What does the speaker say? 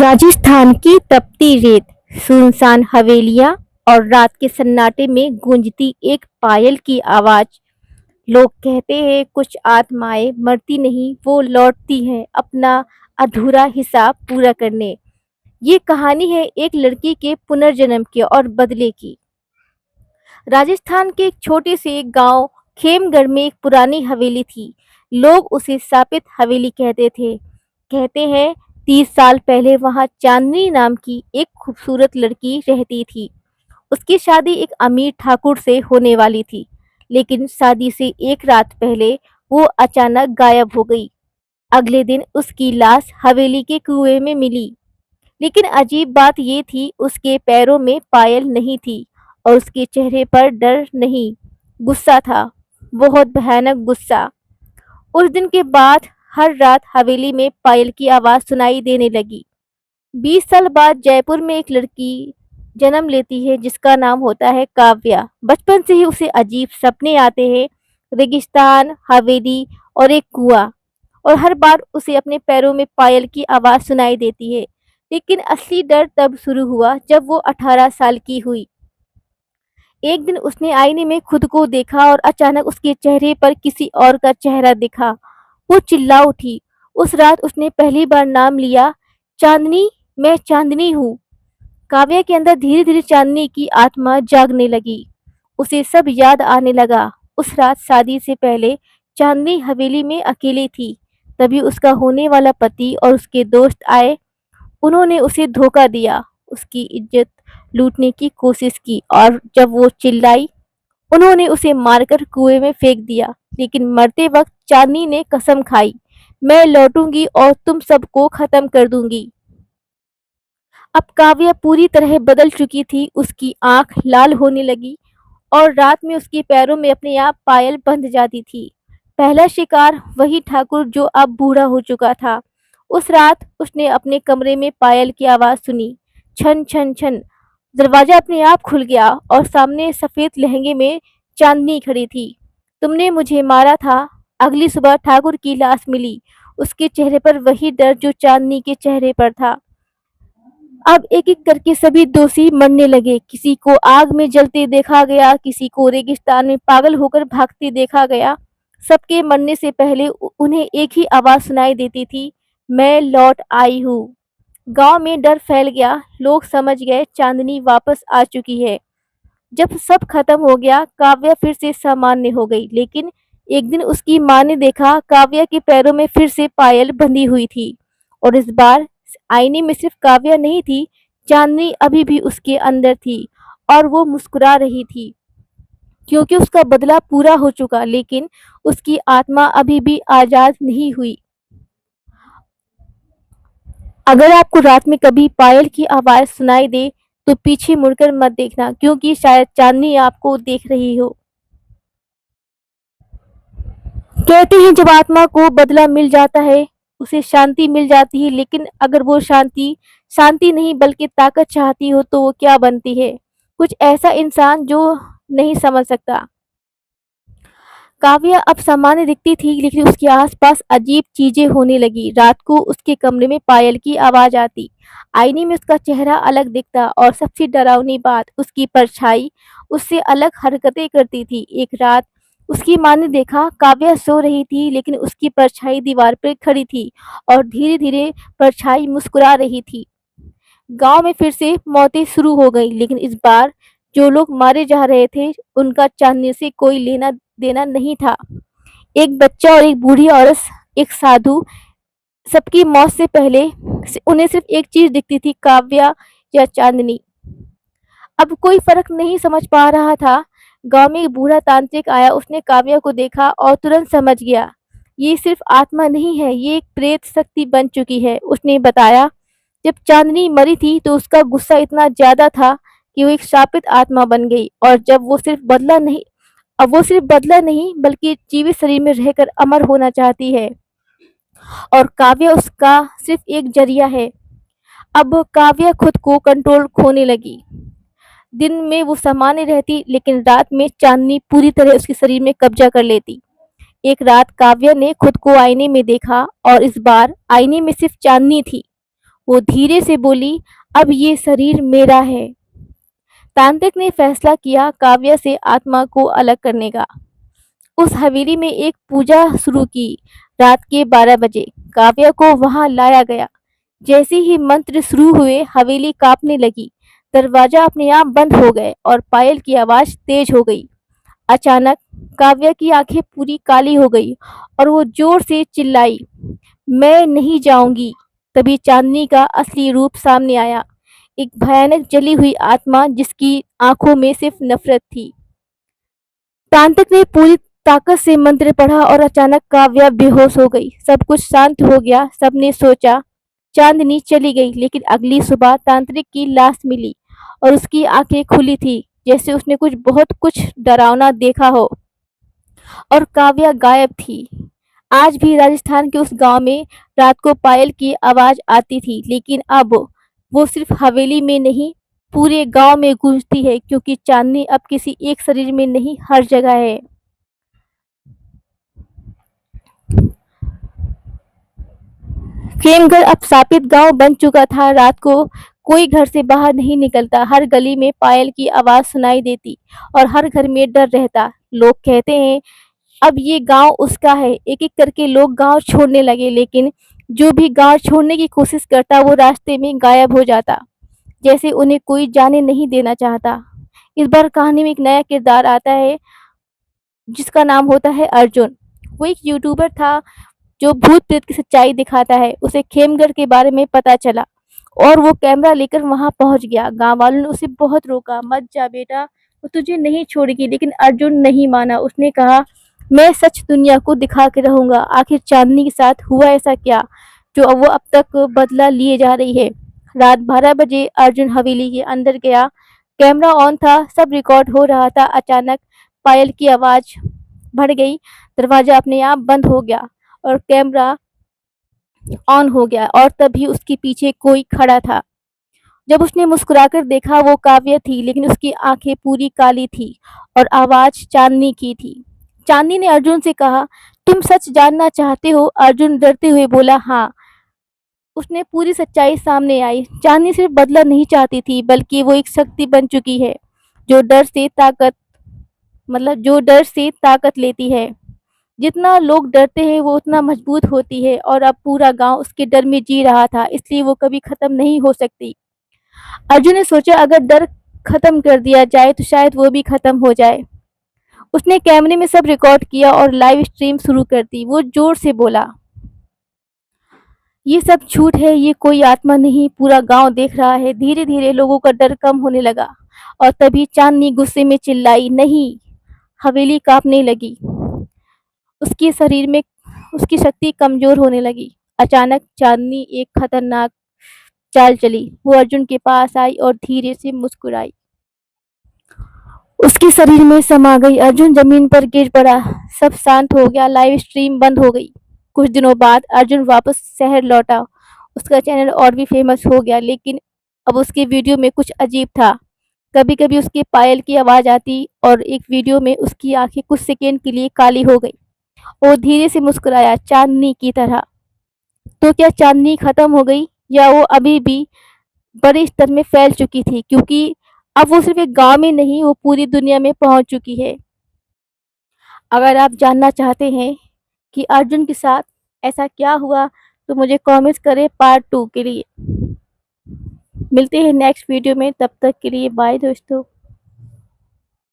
राजस्थान की तपती रेत, सुनसान हवेलियां और रात के सन्नाटे में गूंजती एक पायल की आवाज। लोग कहते हैं कुछ आत्माएं मरती नहीं, वो लौटती हैं अपना अधूरा हिसाब पूरा करने। ये कहानी है एक लड़की के पुनर्जन्म की और बदले की। राजस्थान के एक छोटे से गांव खेमगढ़ में एक पुरानी हवेली थी। लोग उसे शापित हवेली कहते थे। कहते हैं 30 साल पहले वहां चांदनी नाम की एक खूबसूरत लड़की रहती थी। उसकी शादी एक अमीर ठाकुर से होने वाली थी, लेकिन शादी से एक रात पहले वो अचानक गायब हो गई। अगले दिन उसकी लाश हवेली के कुएं में मिली। लेकिन अजीब बात ये थी, उसके पैरों में पायल नहीं थी और उसके चेहरे पर डर नहीं, गुस्सा था, बहुत भयानक गुस्सा। उस दिन के बाद हर रात हवेली में पायल की आवाज सुनाई देने लगी। 20 साल बाद जयपुर में एक लड़की जन्म लेती है जिसका नाम होता है काव्या। बचपन से ही उसे अजीब सपने आते हैं, रेगिस्तान, हवेली और एक कुआं। और हर बार उसे अपने पैरों में पायल की आवाज सुनाई देती है। लेकिन असली डर तब शुरू हुआ जब वो 18 साल की हुई। एक दिन उसने आईने में खुद को देखा और अचानक उसके चेहरे पर किसी और का चेहरा दिखा। वो चिल्ला उठी। उस रात उसने पहली बार नाम लिया, चांदनी, मैं चांदनी हूँ। काव्या के अंदर धीरे धीरे चांदनी की आत्मा जागने लगी। उसे सब याद आने लगा। उस रात शादी से पहले चांदनी हवेली में अकेली थी। तभी उसका होने वाला पति और उसके दोस्त आए। उन्होंने उसे धोखा दिया, उसकी इज्जत लूटने की कोशिश की और जब वो चिल्लाई, उन्होंने उसे मारकर कुएं में फेंक दिया। लेकिन मरते वक्त चांदनी ने कसम खाई, मैं लौटूंगी और तुम सबको खत्म कर दूंगी। अब काव्या पूरी तरह बदल चुकी थी। उसकी आंख लाल होने लगी और रात में उसके पैरों में अपने आप पायल बंध जाती थी। पहला शिकार वही ठाकुर जो अब बूढ़ा हो चुका था। उस रात उसने अपने कमरे में पायल की आवाज सुनी, छन छन छन। दरवाजा अपने आप खुल गया और सामने सफेद लहंगे में चांदनी खड़ी थी। तुमने मुझे मारा था। अगली सुबह ठाकुर की लाश मिली। उसके चेहरे पर वही डर जो चांदनी के चेहरे पर था। अब एक एक करके सभी दोषी मरने लगे। किसी को आग में जलते देखा गया, किसी को रेगिस्तान में पागल होकर भागते देखा गया। सबके मरने से पहले उन्हें एक ही आवाज सुनाई देती थी, मैं लौट आई हूँ। गांव में डर फैल गया। लोग समझ गए चांदनी वापस आ चुकी है। जब सब खत्म हो गया, काव्या फिर से सामान्य हो गई। लेकिन एक दिन उसकी माँ ने देखा काव्या के पैरों में फिर से पायल बंधी हुई थी। और इस बार आईने में सिर्फ काव्या नहीं थी, चांदनी अभी भी उसके अंदर थी और वो मुस्कुरा रही थी क्योंकि उसका बदला पूरा हो चुका। लेकिन उसकी आत्मा अभी भी आजाद नहीं हुई। अगर आपको रात में कभी पायल की आवाज सुनाई दे तो पीछे मुड़कर मत देखना, क्योंकि शायद चांदनी आपको देख रही हो। कहते हैं जब आत्मा को बदला मिल जाता है उसे शांति मिल जाती है। लेकिन अगर वो शांति शांति नहीं बल्कि ताकत चाहती हो तो वो क्या बनती है? कुछ ऐसा इंसान जो नहीं समझ सकता। काव्या अब सामान्य दिखती थी, लेकिन उसके आसपास अजीब चीजें होने लगी। रात को उसके कमरे में पायल की आवाज आती, आईने में उसका चेहरा अलग दिखता और सबसे डरावनी बात, उसकी परछाई उससे अलग हरकतें करती थी। एक रात उसकी माँ ने देखा काव्या सो रही थी, लेकिन उसकी परछाई दीवार पर खड़ी थी और धीरे धीरे परछाई मुस्कुरा रही थी। गांव में फिर से मौतें शुरू हो गई, लेकिन इस बार जो लोग मारे जा रहे थे उनका चांदनी से कोई लेना देना नहीं था। एक बच्चा और एक बूढ़ी औरत, एक साधु, सबकी मौत से पहले उन्हें सिर्फ एक चीज दिखती थी, काव्या या चांदनी। अब कोई फर्क नहीं समझ पा रहा था। गांव में एक बूढ़ा तांत्रिक आया। उसने काव्या को देखा और तुरंत समझ गया, ये सिर्फ आत्मा नहीं है, ये एक प्रेत शक्ति बन चुकी है। उसने बताया जब चांदनी मरी थी तो उसका गुस्सा इतना ज्यादा था कि वो एक शापित आत्मा बन गई। और जब वो सिर्फ बदला नहीं अब वो सिर्फ बदला नहीं बल्कि जीवित शरीर में रहकर अमर होना चाहती है। और काव्या उसका सिर्फ एक जरिया है। अब काव्या खुद को कंट्रोल खोने लगी। दिन में वो सामान्य रहती, लेकिन रात में चांदनी पूरी तरह उसके शरीर में कब्जा कर लेती। एक रात काव्या ने खुद को आईने में देखा और इस बार आईने में सिर्फ चांदनी थी। वो धीरे से बोली, अब ये शरीर मेरा है। तांत्रिक ने फैसला किया काव्या से आत्मा को अलग करने का। उस हवेली में एक पूजा शुरू की। रात के 12 बजे काव्या को वहां लाया गया। जैसे ही मंत्र शुरू हुए हवेली कांपने लगी। दरवाजा अपने आप बंद हो गए और पायल की आवाज तेज हो गई। अचानक काव्या की आंखें पूरी काली हो गई और वो जोर से चिल्लाई, मैं नहीं जाऊंगी। तभी चांदनी का असली रूप सामने आया, एक भयानक जली हुई आत्मा जिसकी आंखों में सिर्फ नफरत थी। तांत्रिक ने पूरी ताकत से मंत्र पढ़ा और अचानक काव्या बेहोश हो गई। सब कुछ शांत हो गया। सबने सोचा चांदनी चली गई, लेकिन अगली सुबह तांत्रिक की लाश मिली और उसकी आंखें खुली थी, जैसे उसने बहुत कुछ डरावना देखा हो। और काव्या गायब थी। आज भी राजस्थान के उस गांव में रात को पायल की आवाज आती थी, लेकिन अब वो सिर्फ हवेली में नहीं, पूरे गांव में गूंजती है, क्योंकि चांदनी अब किसी एक शरीर में नहीं, हर जगह है। खेमगढ़ अब शापित गांव बन चुका था। रात को कोई घर से बाहर नहीं निकलता। हर गली में पायल की आवाज सुनाई देती और हर घर में डर रहता। लोग कहते हैं अब ये गांव उसका है। एक एक करके लोग गांव छोड़ने लगे, लेकिन जो भी गांव छोड़ने की कोशिश करता वो रास्ते में गायब हो जाता, जैसे उन्हें कोई जाने नहीं देना चाहता। इस बार कहानी में एक नया किरदार आता है जिसका नाम होता है अर्जुन। वो एक यूट्यूबर था जो भूत प्रेत की सच्चाई दिखाता है। उसे खेमगढ़ के बारे में पता चला और वो कैमरा लेकर वहां पहुंच गया। गांव वालों ने उसे बहुत रोका, मत जा बेटा, वो तुझे नहीं छोड़ेगी। लेकिन अर्जुन नहीं माना। उसने कहा मैं सच दुनिया को दिखा के रहूंगा। आखिर चांदनी के साथ हुआ ऐसा क्या जो अब वो अब तक बदला लिए जा रही है। रात 12 बजे अर्जुन हवेली के अंदर गया। कैमरा ऑन था, सब रिकॉर्ड हो रहा था। अचानक पायल की आवाज बढ़ गई। दरवाजा अपने आप बंद हो गया और कैमरा ऑन हो गया, और तभी उसके पीछे कोई खड़ा था। जब उसने मुस्कुराकर देखा वो काव्य थी, लेकिन उसकी आंखें पूरी काली थी और आवाज चांदनी की थी। चांदनी ने अर्जुन से कहा, तुम सच जानना चाहते हो? अर्जुन डरते हुए बोला, हाँ। उसने पूरी सच्चाई सामने आई। चांदनी सिर्फ बदला नहीं चाहती थी, बल्कि वो एक शक्ति बन चुकी है जो डर से ताकत जो डर से ताकत लेती है। जितना लोग डरते हैं वो उतना मजबूत होती है, और अब पूरा गांव उसके डर में जी रहा था, इसलिए वो कभी खत्म नहीं हो सकती। अर्जुन ने सोचा अगर डर खत्म कर दिया जाए तो शायद वो भी खत्म हो जाए। उसने कैमरे में सब रिकॉर्ड किया और लाइव स्ट्रीम शुरू कर दी। वो जोर से बोला, ये सब झूठ है, ये कोई आत्मा नहीं, पूरा गांव देख रहा है। धीरे धीरे लोगों का डर कम होने लगा और तभी चांदनी गुस्से में चिल्लाई, नहीं। हवेली कांपने लगी। उसके शरीर में उसकी शक्ति कमजोर होने लगी। अचानक चांदनी एक खतरनाक चाल चली। वो अर्जुन के पास आई और धीरे से मुस्कुराई। उसके शरीर में समा गई। अर्जुन जमीन पर गिर पड़ा। सब शांत हो गया। लाइव स्ट्रीम बंद हो गई। कुछ दिनों बाद अर्जुन वापस शहर लौटा। उसका चैनल और भी फेमस हो गया, लेकिन अब उसके वीडियो में कुछ अजीब था। कभी कभी उसके पायल की आवाज आती और एक वीडियो में उसकी आंखें कुछ सेकेंड के लिए काली हो गई। वो धीरे से मुस्कुराया, चांदनी की तरह। तो क्या चांदनी खत्म हो गई, या वो अभी भी बड़े स्तर में फैल चुकी थी? क्योंकि अब वो सिर्फ एक गांव में नहीं, वो पूरी दुनिया में पहुंच चुकी है। अगर आप जानना चाहते हैं कि अर्जुन के साथ ऐसा क्या हुआ, तो मुझे कमेंट्स करें पार्ट 2 के लिए। मिलते हैं नेक्स्ट वीडियो में, तब तक के लिए बाय दोस्तों।